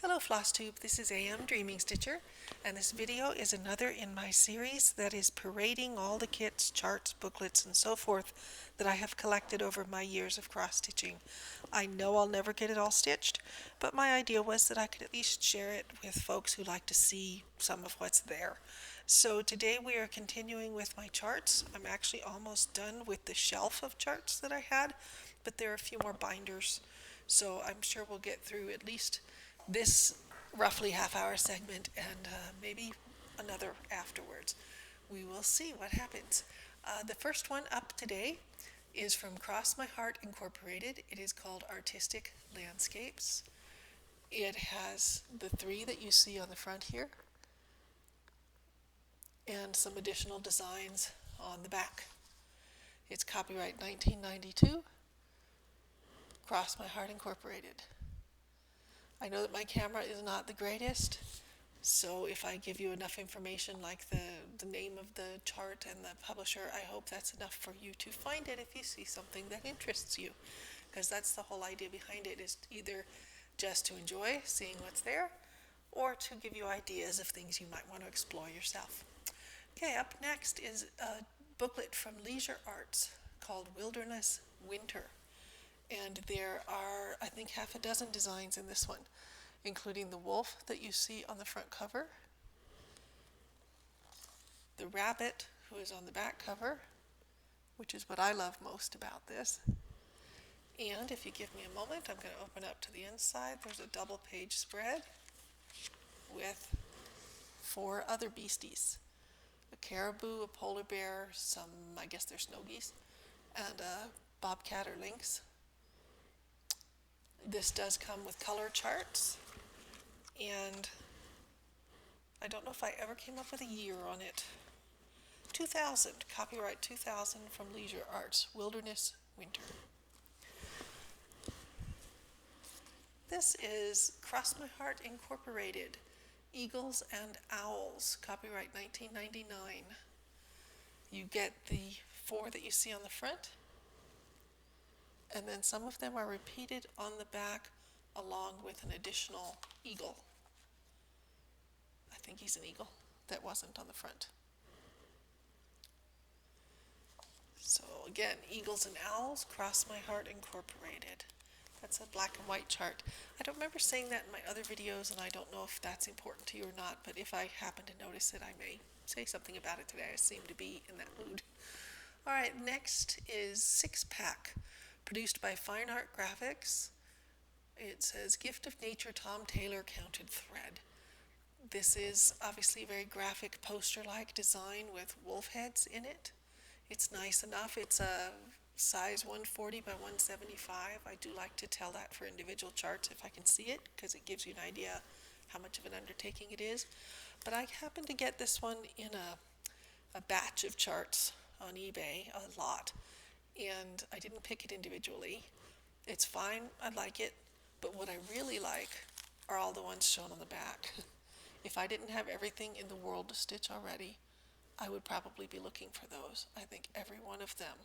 Hello Flosstube, this is AM Dreaming Stitcher, and this video is another in my series that is parading all the kits, charts, booklets, and so forth that I have collected over my years of cross-stitching. I know I'll never get it all stitched, but my idea was that I could at least share it with folks who like to see some of what's there. So today we are continuing with my charts. I'm actually almost done with the shelf of charts that I had, but there are a few more binders, so I'm sure we'll get through at least this roughly half-hour segment and maybe another afterwards. We will see what happens. The first one up today is from Cross My Heart Incorporated. It is called Artistic Landscapes. It has the three that you see on the front here and some additional designs on the back. It's copyright 1992, Cross My Heart Incorporated. I know that my camera is not the greatest, so if I give you enough information like the name of the chart and the publisher, I hope that's enough for you to find it if you see something that interests you. Because that's the whole idea behind it, is either just to enjoy seeing what's there, or to give you ideas of things you might want to explore yourself. Okay, up next is a booklet from Leisure Arts called Wilderness Winter. And there are, I think, half a dozen designs in this one, including the wolf that you see on the front cover, the rabbit who is on the back cover, which is what I love most about this. And if you give me a moment, I'm going to open up to the inside. There's a double page spread with 4 other beasties. A caribou, a polar bear, some, I guess they're snow geese, and a bobcat or lynx. This does come with color charts, and I don't know if I ever came up with a year on it. 2000, copyright 2000 from Leisure Arts, Wilderness Winter. This is Cross My Heart Incorporated, Eagles and Owls, copyright 1999. You get the 4 that you see on the front, and then some of them are repeated on the back along with an additional eagle. I think he's an eagle that wasn't on the front. So again, Eagles and Owls, Cross My Heart Incorporated. That's a black and white chart. I don't remember saying that in my other videos, and I don't know if that's important to you or not, but if I happen to notice it, I may say something about it today. I seem to be in that mood. All right, next is 6-pack, produced by Fine Art Graphics. It says Gift of Nature Tom Taylor Counted Thread. This is obviously a very graphic poster-like design with wolf heads in it. It's nice enough. It's a size 140 by 175. I do like to tell that for individual charts if I can see it, because it gives you an idea how much of an undertaking it is. But I happened to get this one in a batch of charts on eBay, a lot, and I didn't pick it individually. It's fine, I like it, but what I really like are all the ones shown on the back. If I didn't have everything in the world to stitch already, I would probably be looking for those. I think every one of them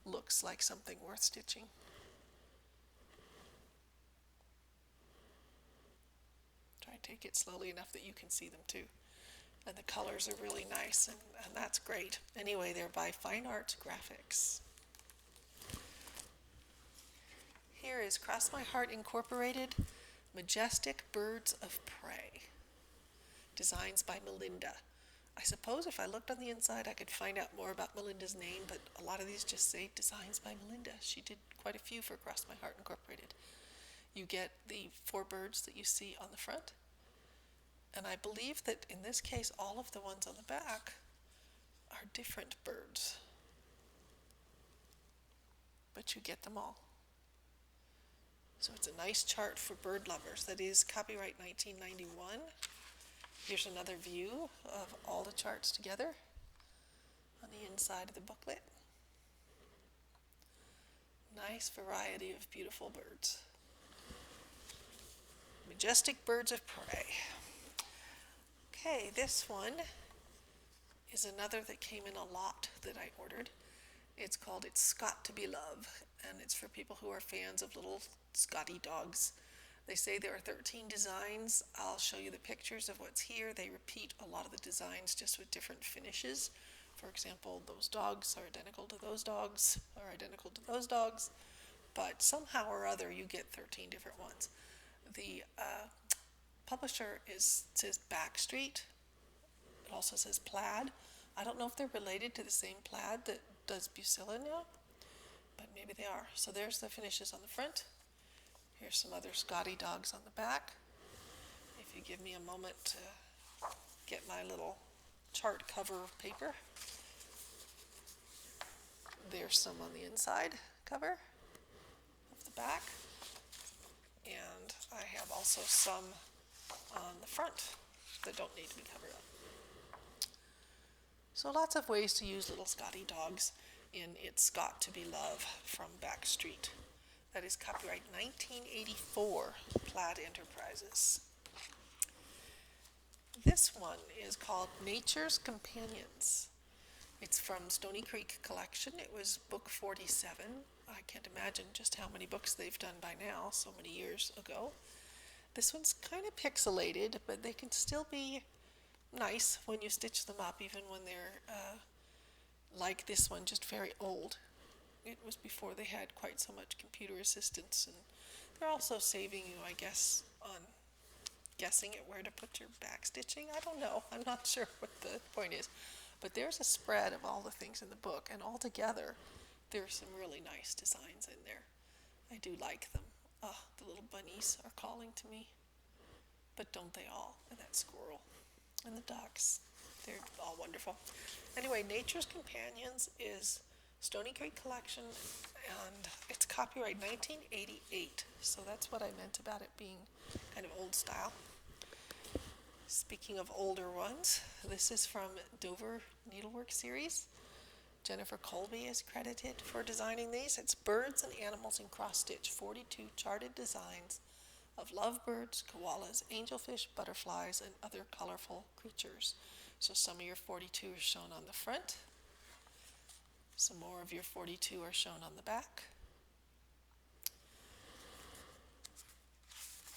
looks like something worth stitching. Try and take it slowly enough that you can see them too. And the colors are really nice, and that's great. Anyway, they're by Fine Arts Graphics. Here is Cross My Heart Incorporated, Majestic Birds of Prey. Designs by Melinda. I suppose if I looked on the inside I could find out more about Melinda's name, but a lot of these just say Designs by Melinda. She did quite a few for Cross My Heart Incorporated. You get the 4 birds that you see on the front, and I believe that in this case all of the ones on the back are different birds, but you get them all. So it's a nice chart for bird lovers. That is copyright 1991. Here's another view of all the charts together on the inside of the booklet. Nice variety of beautiful birds. Majestic Birds of Prey. Okay, this one is another that came in a lot that I ordered. It's called It's Got to Be Love, and it's for people who are fans of little Scotty dogs. They say there are 13 designs. I'll show you the pictures of what's here. They repeat a lot of the designs just with different finishes. For example, those dogs are identical to those dogs, are identical to those dogs, but somehow or other you get 13 different ones. The publisher says Backstreet. It also says Plaid. I don't know if they're related to the same Plaid that does Bucilla now, but maybe they are. So there's the finishes on the front. Here's some other Scotty dogs on the back. If you give me a moment to get my little chart cover paper. There's some on the inside cover of the back. And I have also some on the front that don't need to be covered up. So lots of ways to use little Scotty dogs in It's Got to Be Love from Backstreet. That is copyright 1984, Plaid Enterprises. This one is called Nature's Companions. It's from Stony Creek Collection. It was book 47. I can't imagine just how many books they've done by now, so many years ago. This one's kind of pixelated, but they can still be nice when you stitch them up, even when they're like this one, just very old. It was before they had quite so much computer assistance, and they're also saving you, I guess, on guessing at where to put your back stitching. I don't know. I'm not sure what the point is. But there's a spread of all the things in the book, and altogether, there's some really nice designs in there. I do like them. The little bunnies are calling to me. But don't they all? And that squirrel. And the ducks. They're all wonderful. Anyway, Nature's Companions is Stony Creek Collection, and it's copyright 1988. So that's what I meant about it being kind of old style. Speaking of older ones, this is from Dover Needlework Series. Jennifer Colby is credited for designing these. It's birds and animals in cross-stitch, 42 charted designs of lovebirds, koalas, angelfish, butterflies, and other colorful creatures. So some of your 42 are shown on the front. Some more of your 42 are shown on the back.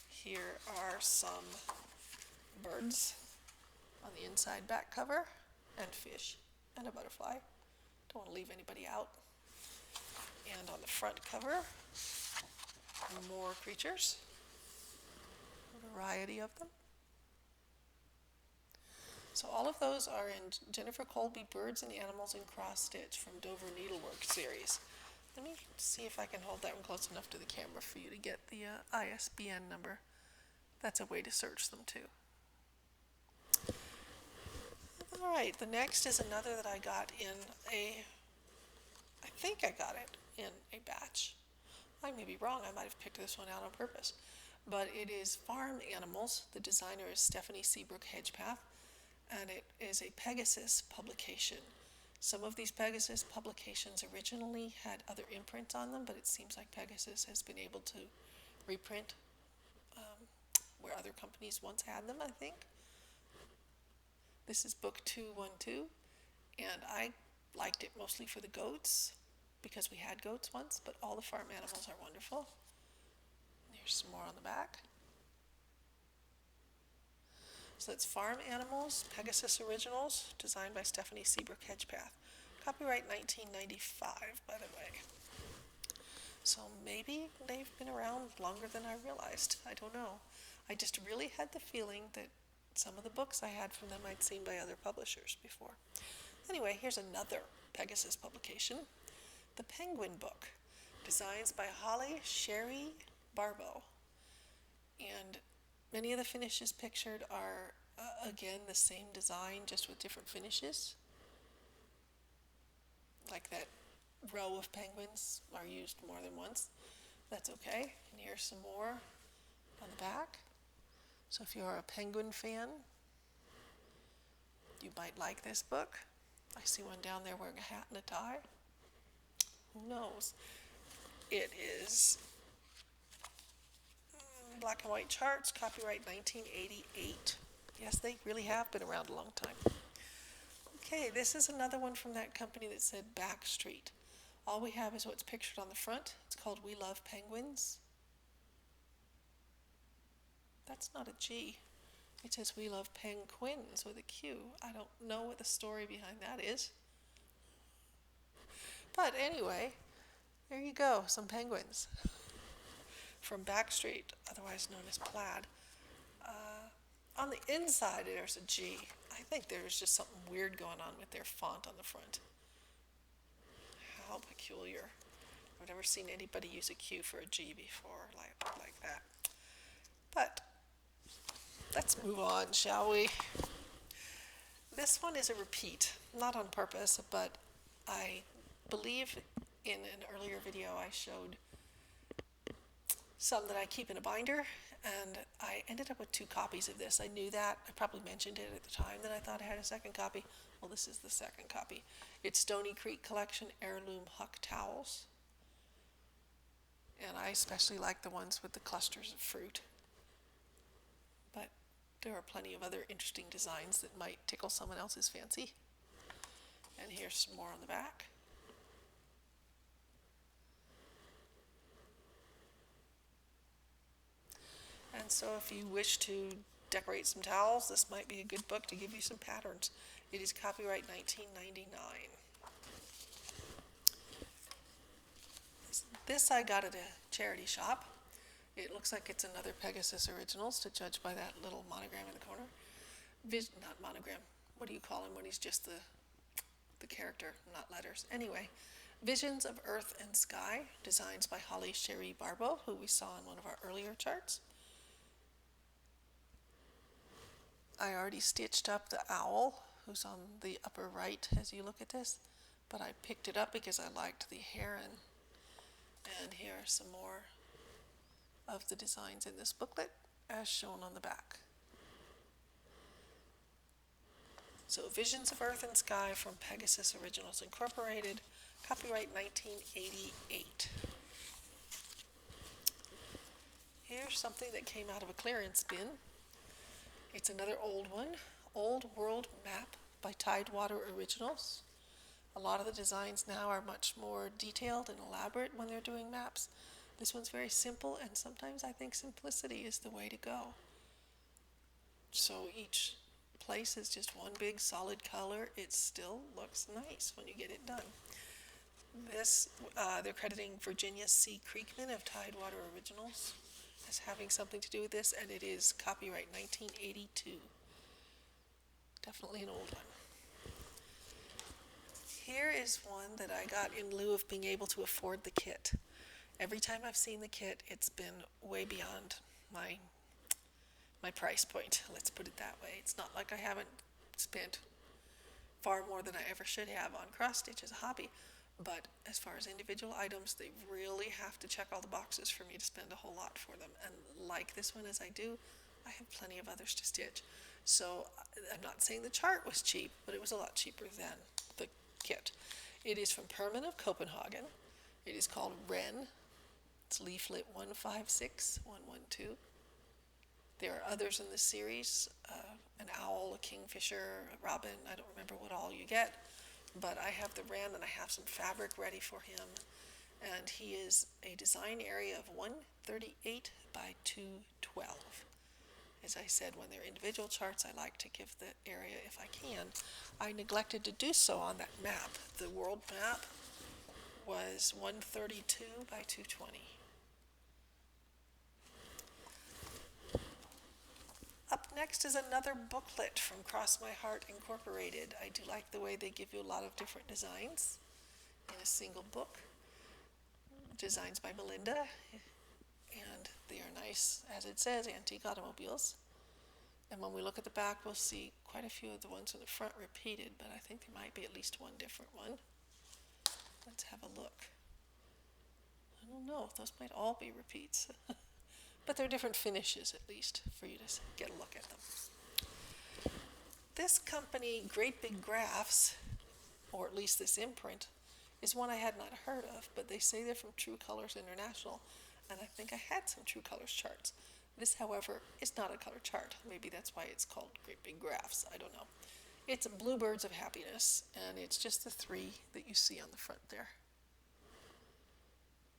Here are some birds on the inside back cover, and fish, and a butterfly. Don't want to leave anybody out. And on the front cover, more creatures, a variety of them. So all of those are in Jennifer Colby Birds and Animals in Cross Stitch from Dover Needlework Series. Let me see if I can hold that one close enough to the camera for you to get the ISBN number. That's a way to search them too. All right, the next is another that I got in I think I got it in a batch. I may be wrong, I might have picked this one out on purpose. But it is Farm Animals. The designer is Stephanie Seabrook Hedgepath, and it is a Pegasus publication. Some of these Pegasus publications originally had other imprints on them, but it seems like Pegasus has been able to reprint where other companies once had them, I think. This is book 212, and I liked it mostly for the goats, because we had goats once, but all the farm animals are wonderful. Here's some more on the back. So that's Farm Animals, Pegasus Originals, designed by Stephanie Seabrook Hedgepath. Copyright 1995, by the way. So maybe they've been around longer than I realized. I don't know. I just really had the feeling that some of the books I had from them I'd seen by other publishers before. Anyway, here's another Pegasus publication, The Penguin Book, designs by Holly Sherry Barbeau. And many of the finishes pictured are, again, the same design, just with different finishes. Like that row of penguins are used more than once. That's okay. And here's some more on the back. So if you're a penguin fan, you might like this book. I see one down there wearing a hat and a tie. Who knows? It is black and white charts, copyright 1988. Yes, they really have been around a long time. Okay, this is another one from that company that said Backstreet. All we have is what's pictured on the front. It's called We Love Penguins. that's not a G. It says we love penguins with a Q. I don't know what the story behind that is. But anyway, there you go, some penguins from Backstreet, otherwise known as Plaid. On the inside, there's a G. I think there's just something weird going on with their font on the front. How peculiar. I've never seen anybody use a Q for a G before, like that. But let's move on, shall we? This one is a repeat, not on purpose, but I believe in an earlier video I showed some that I keep in a binder, and I ended up with 2 copies of this. I knew that. I probably mentioned it at the time that I thought I had a second copy. Well, this is the second copy. It's Stony Creek Collection Heirloom Huck Towels. And I especially like the ones with the clusters of fruit. But there are plenty of other interesting designs that might tickle someone else's fancy. And here's some more on the back. And so if you wish to decorate some towels, this might be a good book to give you some patterns. It is copyright 1999. This I got at a charity shop. It looks like it's another Pegasus Originals, to judge by that little monogram in the corner. Not monogram. What do you call him when he's just the character, not letters? Anyway, Visions of Earth and Sky, designs by Holly Cherie Barbeau, who we saw in one of our earlier charts. I already stitched up the owl, who's on the upper right as you look at this, but I picked it up because I liked the heron. And here are some more of the designs in this booklet, as shown on the back. So Visions of Earth and Sky from Pegasus Originals Incorporated, copyright 1988. Here's something that came out of a clearance bin. It's another old one, Old World Map by Tidewater Originals. A lot of the designs now are much more detailed and elaborate when they're doing maps. This one's very simple, and sometimes I think simplicity is the way to go. So each place is just one big solid color. It still looks nice when you get it done. This, they're crediting Virginia C. Creekman of Tidewater Originals as having something to do with this, and it is copyright 1982. Definitely an old one. Here is one that I got in lieu of being able to afford the kit. Every time I've seen the kit, it's been way beyond my price point. Let's put it that way. It's not like I haven't spent far more than I ever should have on cross stitch as a hobby, but as far as individual items, they really have to check all the boxes for me to spend a whole lot for them. And like this one as I do, I have plenty of others to stitch. So I'm not saying the chart was cheap, but it was a lot cheaper than the kit. It is from Perman of Copenhagen. It is called Wren. It's leaflet 156112. There are others in this series, an owl, a kingfisher, a robin. I don't remember what all you get, but I have the Wren and I have some fabric ready for him. And he is a design area of 138 by 212. As I said, when they're individual charts, I like to give the area if I can. I neglected to do so on that map. The world map was 132 by 220. Up next is another booklet from Cross My Heart Incorporated. I do like the way they give you a lot of different designs in a single book. Designs by Melinda, and they are nice, as it says, antique automobiles. And when we look at the back, we'll see quite a few of the ones in the front repeated, but I think there might be at least one different one. Let's have a look. I don't know, those might all be repeats. But they're different finishes, at least, for you to get a look at them. This company, Great Big Graphs, or at least this imprint, is one I had not heard of, but they say they're from True Colors International, and I think I had some True Colors charts. This, however, is not a color chart. Maybe that's why it's called Great Big Graphs. I don't know. It's Bluebirds of Happiness, and it's just the 3 that you see on the front there.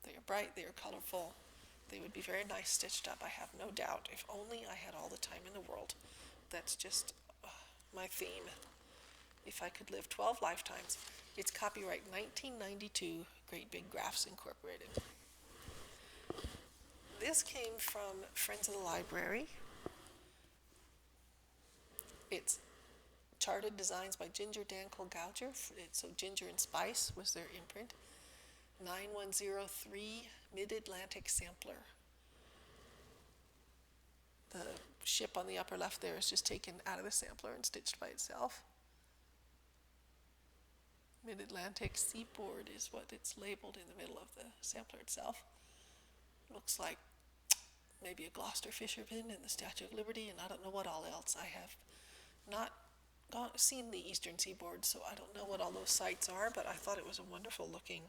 They are bright, they are colorful, They would be very nice stitched up, I have no doubt. If only I had all the time in the world. That's just my theme. If I could live 12 lifetimes. It's copyright 1992, Great Big Graphs Incorporated. This came from Friends of the Library. It's charted designs by Ginger Dankel Gouger. So Ginger and Spice was their imprint. 9103 Mid-Atlantic Sampler. The ship on the upper left there is just taken out of the sampler and stitched by itself. Mid-Atlantic Seaboard is what it's labeled in the middle of the sampler itself. Looks like maybe a Gloucester fisherman and the Statue of Liberty, and I don't know what all else. I have not seen the Eastern Seaboard, so I don't know what all those sites are, but I thought it was a wonderful looking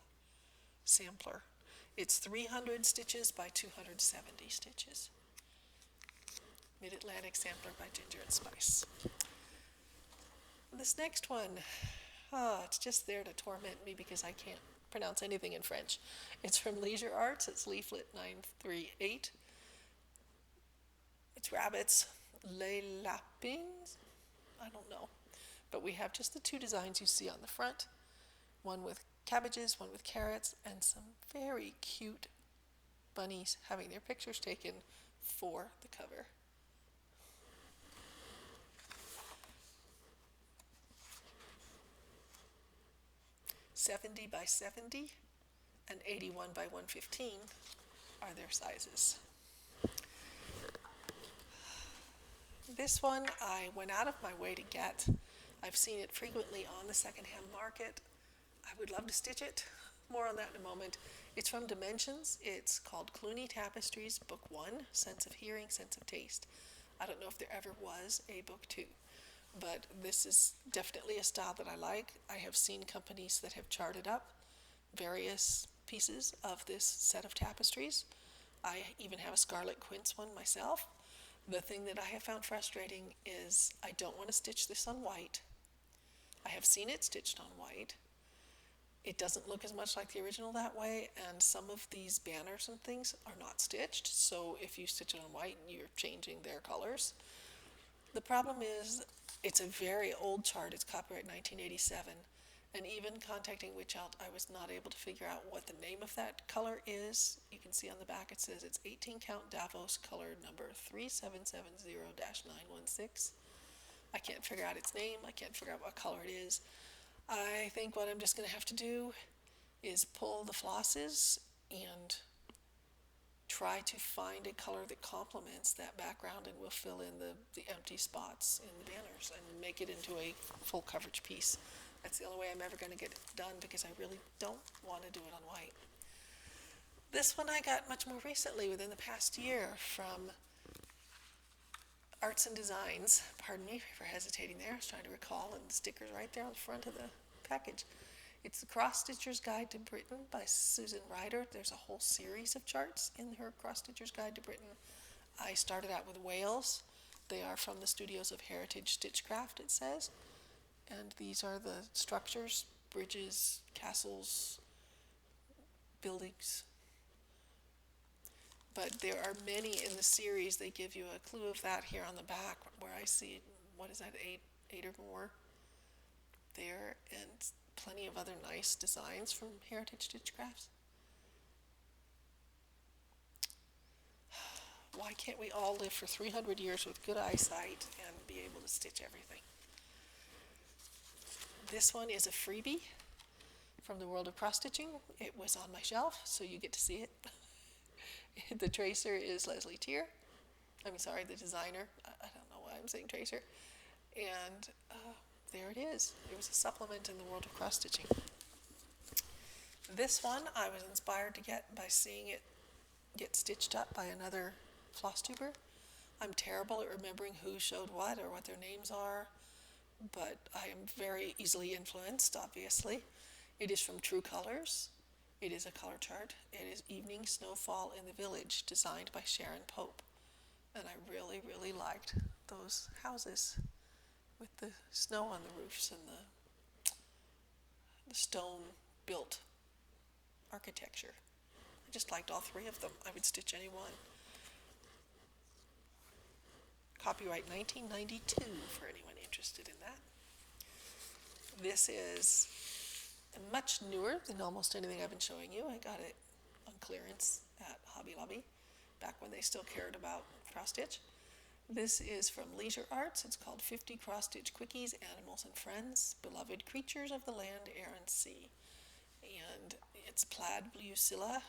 sampler. It's 300 stitches by 270 stitches. Mid-Atlantic Sampler by Ginger and Spice. This next one, it's just there to torment me because I can't pronounce anything in French. It's from Leisure Arts. It's leaflet 938. It's rabbits. Les lapins? I don't know. But we have just the two designs you see on the front. One with cabbages, one with carrots, and some very cute bunnies having their pictures taken for the cover. .70 by 70 and 81 by 115 are their sizes. This one I went out of my way to get. I've seen it frequently on the secondhand market. I would love to stitch it. More on that in a moment. It's from Dimensions. It's called Clooney Tapestries, Book 1, Sense of Hearing, Sense of Taste. I don't know if there ever was a Book 2. But this is definitely a style that I like. I have seen companies that have charted up various pieces of this set of tapestries. I even have a Scarlet Quince one myself. The thing that I have found frustrating is I don't want to stitch this on white. I have seen it stitched on white. It doesn't look as much like the original that way, and some of these banners and things are not stitched, so if you stitch it on white, you're changing their colors. The problem is it's a very old chart. It's copyright 1987, and even contacting Witch Out, I was not able to figure out what the name of that color is. You can see on the back it says it's 18 count Davos color number 3770-916. I can't figure out its name. I can't figure out what color it is. I think what I'm just going to have to do is pull the flosses and try to find a color that complements that background, and we'll fill in the empty spots in the banners and make it into a full coverage piece. That's the only way I'm ever going to get it done because I really don't want to do it on white. This one I got much more recently, within the past year, from Arts and Designs. Pardon me for hesitating there. I was trying to recall, and the sticker's right there on the front of the package. It's the Cross Stitcher's Guide to Britain by Susan Ryder. There's a whole series of charts in her Cross Stitcher's Guide to Britain. I started out with Wales. They are from the studios of Heritage Stitchcraft, it says. And these are the structures, bridges, castles, buildings. But there are many in the series. They give you a clue of that here on the back, where I see, what is that, eight or more there, and plenty of other nice designs from Heritage Stitchcrafts. Why can't we all live for 300 years with good eyesight and be able to stitch everything? This one is a freebie from the world of cross stitching. It was on my shelf, so you get to see it. The tracer is Leslie Tier. The designer. I don't know why I'm saying tracer. And there it is. It was a supplement in the world of cross stitching. This one I was inspired to get by seeing it get stitched up by another Flosstuber. I'm terrible at remembering who showed what or what their names are, but I am very easily influenced, obviously. It is from True Colors. It is a color chart. It is Evening Snowfall in the Village, designed by Sharon Pope. And I really, really liked those houses with the snow on the roofs and the stone-built architecture. I I just liked all three of them. I would stitch any one. Copyright 1992 for anyone interested in that. This is much newer than almost anything I've been showing you. I got it on clearance at Hobby Lobby back when they still cared about cross stitch. This is from Leisure Arts. It's called 50 Cross Stitch Quickies, Animals and Friends, Beloved Creatures of the Land, Air and Sea. And it's plaid Bluecilla.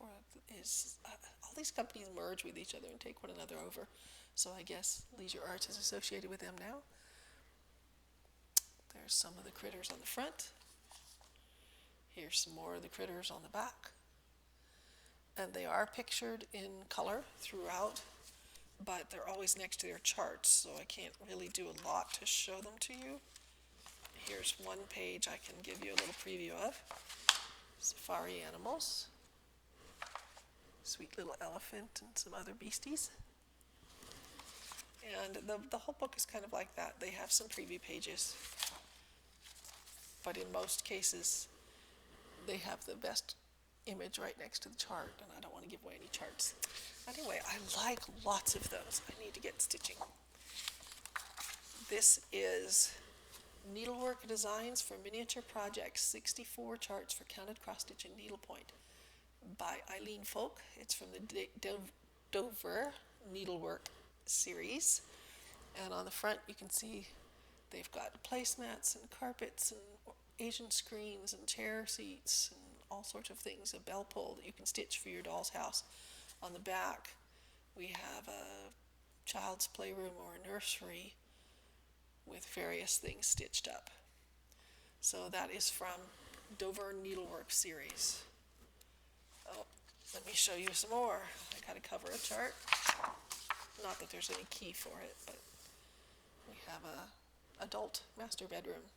All these companies merge with each other and take one another over. So I guess Leisure Arts is associated with them now. There's some of the critters on the front. Here's some more of the critters on the back. And they are pictured in color throughout, but they're always next to their charts, so I can't really do a lot to show them to you. Here's one page I can give you a little preview of. Safari animals. Sweet little elephant and some other beasties. And the whole book is kind of like that. They have some preview pages, but in most cases they have the best image right next to the chart, and I don't want to give away any charts. Anyway, I like lots of those. I need to get stitching. This is Needlework Designs for Miniature Projects, 64 Charts for Counted Cross Stitch and Needlepoint by Eileen Folk. It's from the Dover Needlework series. And on the front you can see they've got placemats and carpets and Asian screens and chair seats and all sorts of things, a bell pull that you can stitch for your doll's house. On the back we have a child's playroom or a nursery with various things stitched up. So that is from Dover Needlework series. Oh, let me show you some more. I gotta cover a chart. Not that there's any key for it, but we have a adult master bedroom.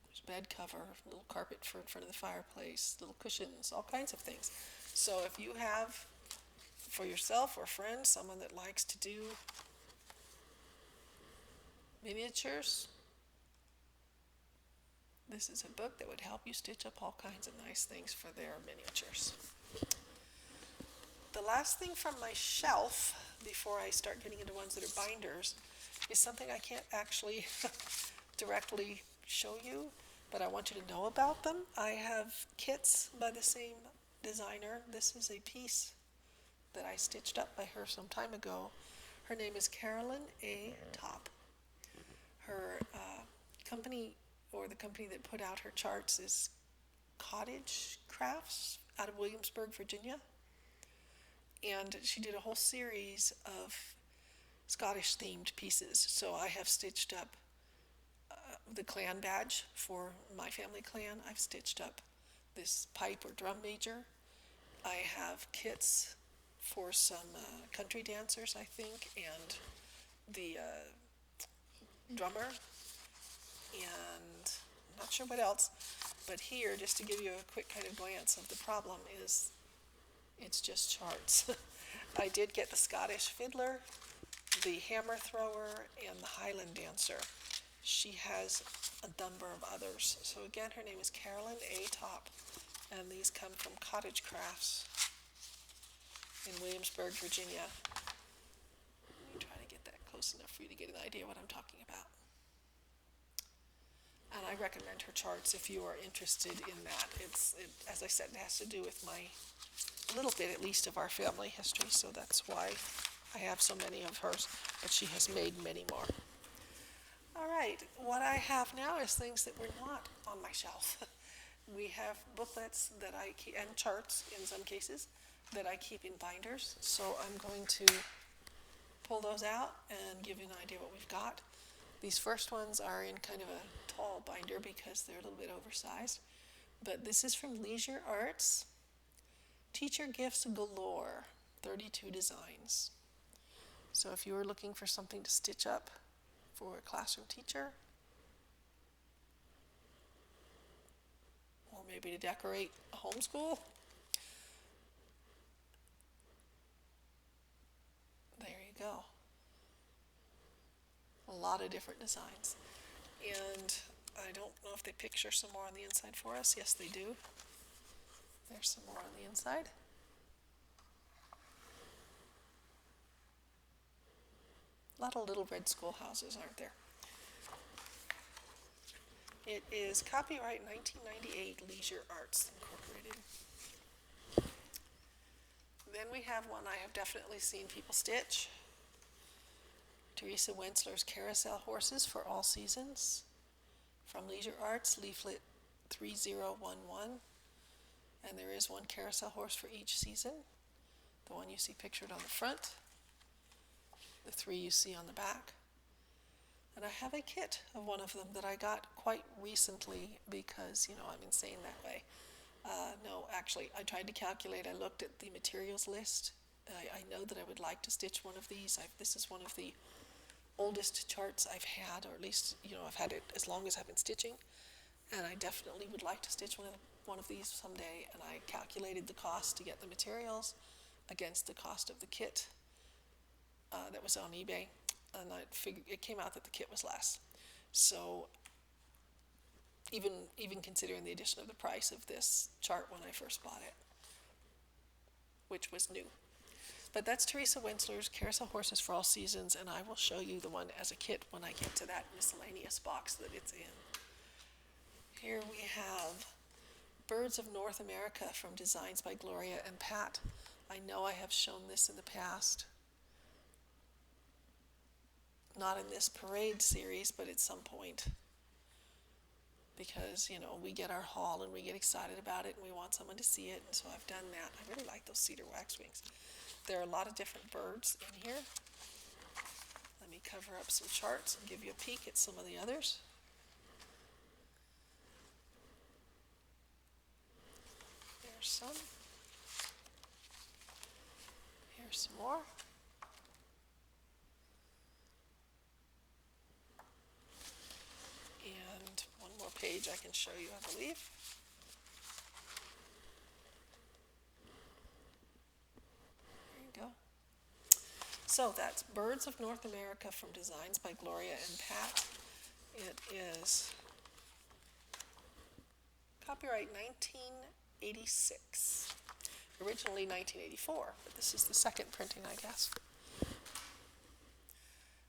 There's bed cover, little carpet for in front of the fireplace, little cushions, all kinds of things. So if you have for yourself or friends someone that likes to do miniatures, this is a book that would help you stitch up all kinds of nice things for their miniatures. The last thing from my shelf before I start getting into ones that are binders is something I can't actually directly show you, but I want you to know about them. I have kits by the same designer. This is a piece that I stitched up by her some time ago. Her name is Carolyn A. Top. Her company, or the company that put out her charts, is Cottage Crafts out of Williamsburg, Virginia. And she did a whole series of Scottish themed pieces. So I have stitched up the clan badge for my family clan. I've stitched up this pipe or drum major. I have kits for some country dancers, I think, and the drummer, and I'm not sure what else. But here, just to give you a quick kind of glance of the problem, is it's just charts. I did get the Scottish fiddler, the hammer thrower, and the Highland dancer. She has a number of others. So again, her name is Carolyn A. Top, and these come from Cottage Crafts in Williamsburg, Virginia. Let me try to get that close enough for you to get an idea what I'm talking about. And I recommend her charts if you are interested in that. As I said, it has to do with a little bit at least of our family history, so that's why I have so many of hers, but she has made many more. All right, what I have now is things that were not on my shelf. We have booklets that I keep, and charts in some cases, that I keep in binders, so I'm going to pull those out and give you an idea what we've got. These first ones are in kind of a tall binder because they're a little bit oversized, but this is from Leisure Arts. Teacher Gifts Galore, 32 designs. So if you were looking for something to stitch up for a classroom teacher, or maybe to decorate a homeschool, there you go. A lot of different designs. And I don't know if they picture some more on the inside for us. Yes, they do. There's some more on the inside. A lot of little red schoolhouses, aren't there? It is copyright 1998, Leisure Arts Incorporated. Then we have one I have definitely seen people stitch. Teresa Wentzler's Carousel Horses for All Seasons. From Leisure Arts, leaflet 3011. And there is one carousel horse for each season. The one you see pictured on the front. The 3 you see on the back. And I have a kit of one of them that I got quite recently because, I'm insane that way. No, actually, I tried to calculate. I looked at the materials list. I know that I would like to stitch one of these. This is one of the oldest charts I've had, or at least, I've had it as long as I've been stitching. And I definitely would like to stitch one of these someday. And I calculated the cost to get the materials against the cost of the kit that was on eBay. And I figured it came out that the kit was less. So even considering the addition of the price of this chart when I first bought it, which was new. But that's Teresa Wentzler's Carousel Horses for All Seasons, and I will show you the one as a kit when I get to that miscellaneous box that it's in. Here we have Birds of North America from Designs by Gloria and Pat. I know I have shown this in the past. Not in this parade series, but at some point. Because, we get our haul and we get excited about it and we want someone to see it, and so I've done that. I really like those cedar waxwings. There are a lot of different birds in here. Let me cover up some charts and give you a peek at some of the others. There's some. Here's some more. And one more page I can show you, I believe. There you go. So that's Birds of North America from Designs by Gloria and Pat. It is copyright 1986. Originally 1984, but this is the second printing, I guess.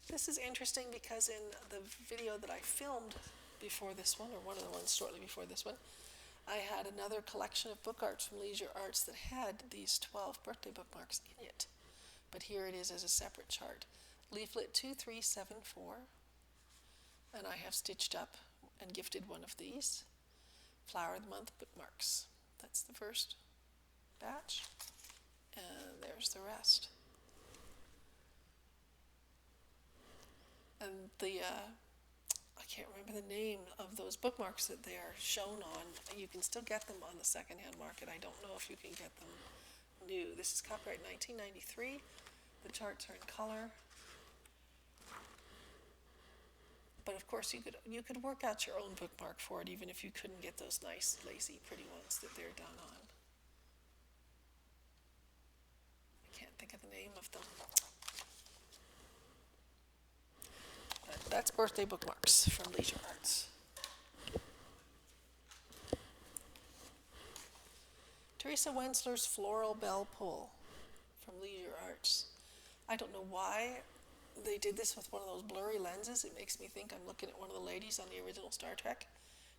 This is interesting because in the video that I filmed before this one, or one of the ones shortly before this one, I had another collection of book arts from Leisure Arts that had these 12 birthday bookmarks in it. But here it is as a separate chart. Leaflet 2374, and I have stitched up and gifted one of these. Flower of the Month bookmarks. That's the first batch, and there's the rest. And I can't remember the name of those bookmarks that they are shown on. You can still get them on the secondhand market. I don't know if you can get them new. This is copyright 1993. The charts are in color. But of course you could work out your own bookmark for it, even if you couldn't get those nice, lacy, pretty ones that they're done on. I can't think of the name of them. But that's birthday bookmarks from Leisure Arts. Teresa Wentzler's Floral Bell Pull from Leisure Arts. I don't know why they did this with one of those blurry lenses. It makes me think I'm looking at one of the ladies on the original Star Trek.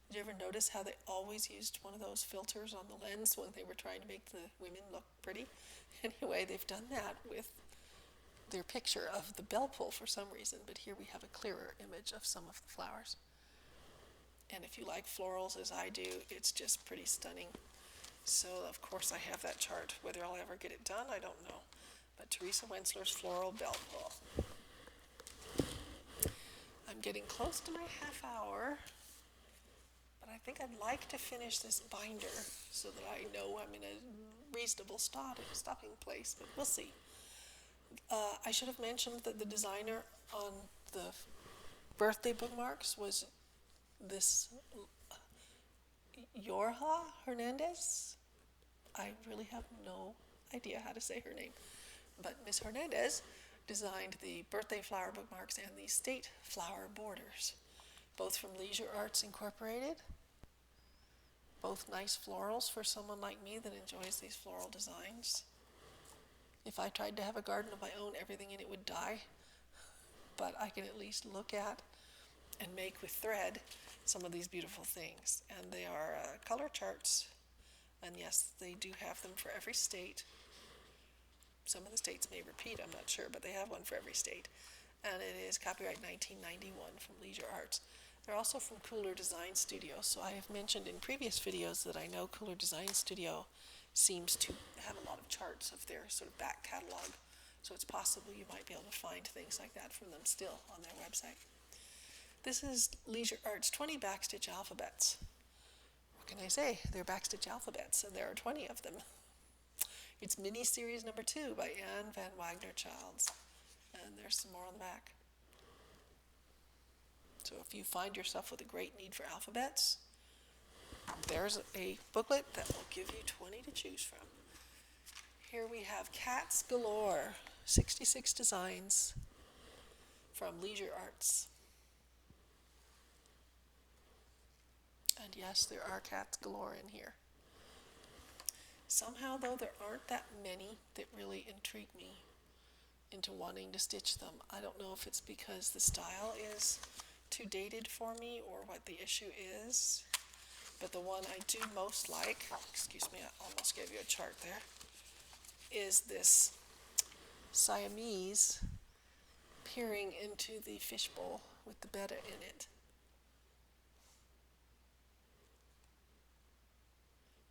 Did you ever notice how they always used one of those filters on the lens when they were trying to make the women look pretty? Anyway, they've done that with their picture of the bell pull for some reason, but here we have a clearer image of some of the flowers. And if you like florals as I do, it's just pretty stunning. So of course I have that chart. Whether I'll ever get it done, I don't know. But Teresa Wentzler's Floral Bell Pull. I'm getting close to my half hour, but I think I'd like to finish this binder so that I know I'm in a reasonable stopping place, but we'll see. I should have mentioned that the designer on the birthday bookmarks was this Yorha Hernandez. I really have no idea how to say her name, but Miss Hernandez designed the birthday flower bookmarks and the state flower borders, both from Leisure Arts Incorporated. Both nice florals for someone like me that enjoys these floral designs. If I tried to have a garden of my own, everything in it would die, but I can at least look at and make with thread some of these beautiful things. And they are color charts, and yes, they do have them for every state. Some of the states may repeat, I'm not sure, but they have one for every state. And it is copyright 1991 from Leisure Arts. They're also from Cooler Design Studio. So I have mentioned in previous videos that I know Cooler Design Studio seems to have a lot of charts of their sort of back catalog. So it's possible you might be able to find things like that from them still on their website. This is Leisure Arts 20 backstitch alphabets. What can I say? They're backstitch alphabets, and there are 20 of them. It's mini series number 2 by Anne van Wagner Childs. And there's some more on the back. So if you find yourself with a great need for alphabets, there's a booklet that will give you 20 to choose from. Here we have Cats Galore, 66 designs from Leisure Arts. And yes, there are cats galore in here. Somehow, though, there aren't that many that really intrigue me into wanting to stitch them. I don't know if it's because the style is too dated for me or what the issue is, but the one I do most like, excuse me, I almost gave you a chart there, is this Siamese peering into the fishbowl with the betta in it.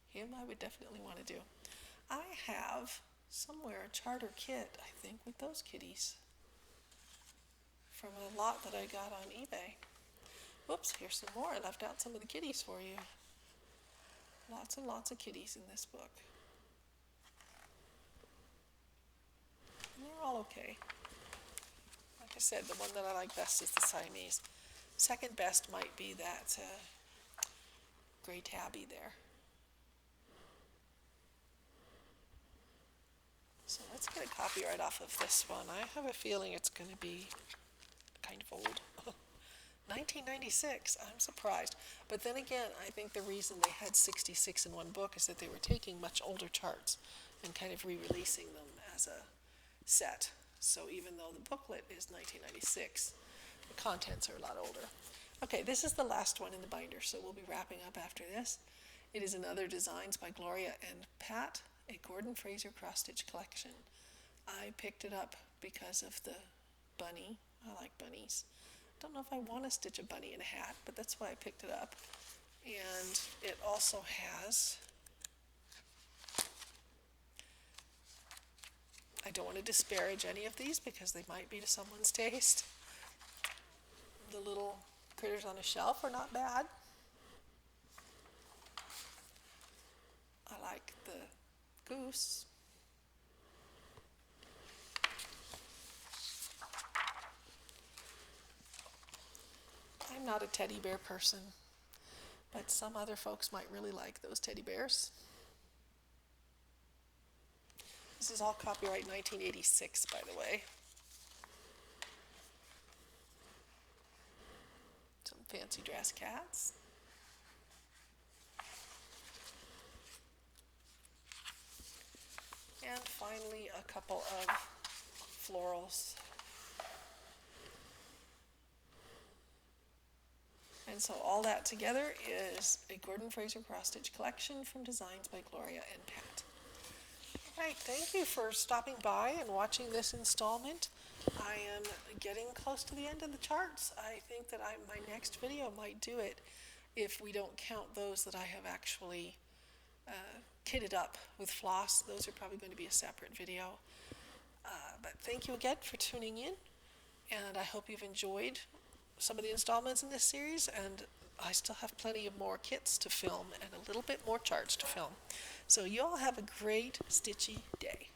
Him I would definitely want to do. I have somewhere a charter kit, I think, with those kitties from a lot that I got on eBay. Whoops, here's some more. I left out some of the kitties for you. Lots and lots of kitties in this book. And they're all okay. Like I said, the one that I like best is the Siamese. Second best might be that gray tabby there. So let's get a copyright off of this one. I have a feeling it's going to be kind of old. 1996, I'm surprised. But then again, I think the reason they had 66 in one book is that they were taking much older charts and kind of re-releasing them as a set. So even though the booklet is 1996, the contents are a lot older. Okay, this is the last one in the binder, so we'll be wrapping up after this. It is another Designs by Gloria and Pat, a Gordon Fraser cross-stitch collection. I picked it up because of the bunny. I like bunnies. Don't know if I want to stitch a bunny in a hat, but that's why I picked it up. And it also has, I don't want to disparage any of these because they might be to someone's taste. The little critters on a shelf are not bad. I like the goose. I'm not a teddy bear person, but some other folks might really like those teddy bears. This is all copyright 1986, by the way. Some fancy dress cats. And finally, a couple of florals. And so all that together is a Gordon Fraser cross-stitch collection from Designs by Gloria and Pat. All right, thank you for stopping by and watching this installment. I am getting close to the end of the charts. I think that my next video might do it if we don't count those that I have actually kitted up with floss. Those are probably going to be a separate video. But thank you again for tuning in, and I hope you've enjoyed some of the installments in this series, and I still have plenty of more kits to film and a little bit more charts to film. So you all have a great stitchy day.